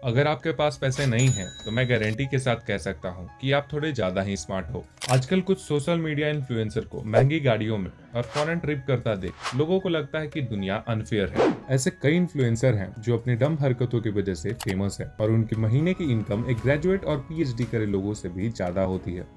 अगर आपके पास पैसे नहीं हैं, तो मैं गारंटी के साथ कह सकता हूँ कि आप थोड़े ज्यादा ही स्मार्ट हो। आजकल कुछ सोशल मीडिया इन्फ्लुएंसर को महंगी गाड़ियों में और फॉरेन ट्रिप करता देख लोगों को लगता है कि दुनिया अनफेयर है। ऐसे कई इन्फ्लुएंसर हैं जो अपनी डम हरकतों की वजह से फेमस है और उनकी महीने की इनकम एक ग्रेजुएट और पीएचडी करे लोगों से भी ज्यादा होती है।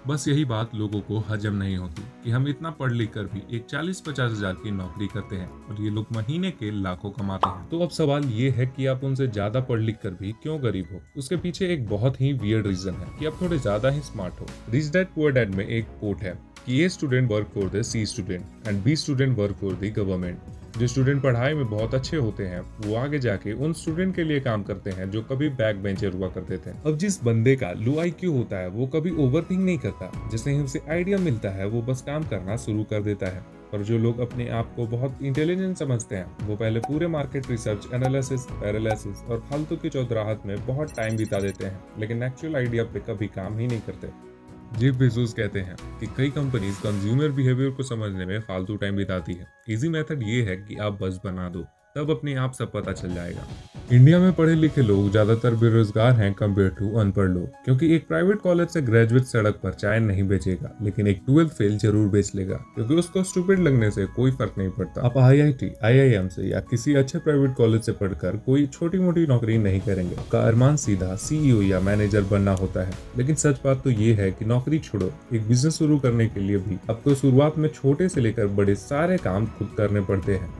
बस यही बात लोगों को हजम नहीं होती कि हम इतना पढ़ लिख कर भी एक 40-50 हजार की नौकरी करते हैं और ये लोग महीने के लाखों कमाते हैं। तो अब सवाल ये है कि आप उनसे ज्यादा पढ़ लिख कर भी क्यों गरीब हो। उसके पीछे एक बहुत ही वियर्ड रीजन है कि आप थोड़े ज्यादा ही स्मार्ट हो। रिच डैड पुअर डैड में एक कोट है कि A student work for the C student and B student work for the government. जो स्टूडेंट पढ़ाई में बहुत अच्छे होते हैं वो आगे जाके उन स्टूडेंट के लिए काम करते हैं जो कभी बैक बेंचर हुआ करते थे। अब जिस बंदे का लो आईक्यू होता है वो कभी ओवरथिंक नहीं करता, जैसे ही उसे आइडिया मिलता है वो बस काम करना शुरू कर देता है। और जो लोग अपने आप को बहुत इंटेलिजेंट समझते हैं वो पहले पूरे मार्केट रिसर्च, एनालिसिस, पैरालिसिस और फालतू की चौधराहट में बहुत टाइम बिता देते हैं, लेकिन एक्चुअल आइडिया पे कभी काम ही नहीं करते। जेफ बेजोस कहते हैं कि कई कंपनीज कंज्यूमर बिहेवियर को समझने में फालतू टाइम बिताती है। इजी मेथड ये है कि आप बस बना दो, तब अपने आप सब पता चल जाएगा। इंडिया में पढ़े लिखे लोग ज्यादातर बेरोजगार हैं कंपेयर टू अनपढ़ लोग, क्योंकि एक प्राइवेट कॉलेज से ग्रेजुएट सड़क पर चाय नहीं बेचेगा, लेकिन एक 12th फेल जरूर बेच लेगा, क्योंकि उसको स्टूपिड लगने से कोई फर्क नहीं पड़ता। आप आईआईटी, आईआईएम से या किसी अच्छे प्राइवेट कॉलेज से पढ़कर कोई छोटी मोटी नौकरी नहीं करेंगे। आपका अरमान सीधा सीईओ या मैनेजर बनना होता है। लेकिन सच बात तो ये है कि नौकरी छोड़ो, एक बिजनेस शुरू करने के लिए भी आपको शुरुआत में छोटे से लेकर बड़े सारे काम खुद करने पड़ते हैं।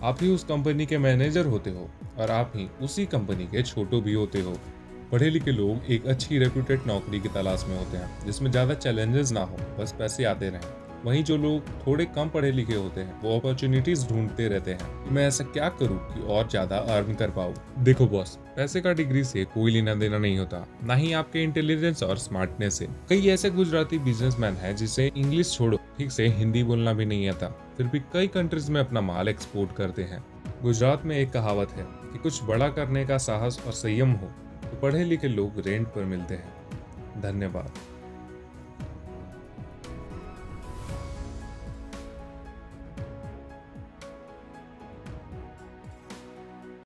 आप ही उस कंपनी के मैनेजर होते हो और आप ही उसी कंपनी के छोटू भी होते हो। पढ़े लिखे लोग एक अच्छी रेप्यूटेड नौकरी की तलाश में होते हैं जिसमें ज़्यादा चैलेंजेस ना हो, बस पैसे आते रहें। वहीं जो लोग थोड़े कम पढ़े लिखे होते हैं वो अपॉर्चुनिटीज ढूंढते रहते हैं कि मैं ऐसा क्या करूं कि और ज़्यादा अर्न कर पाऊं। देखो बॉस, पैसे का डिग्री से कोई लेना देना नहीं होता, ना ही आपके इंटेलिजेंस और स्मार्टनेस से। कई ऐसे गुजराती बिजनेसमैन हैं जिसे इंग्लिश छोड़ो ठीक से हिंदी बोलना भी नहीं आता, फिर भी कई कंट्रीज में अपना माल एक्सपोर्ट करते हैं। गुजरात में एक कहावत है कि कुछ बड़ा करने का साहस और संयम हो तो पढ़े लिखे लोग रेंट पर मिलते हैं। धन्यवाद।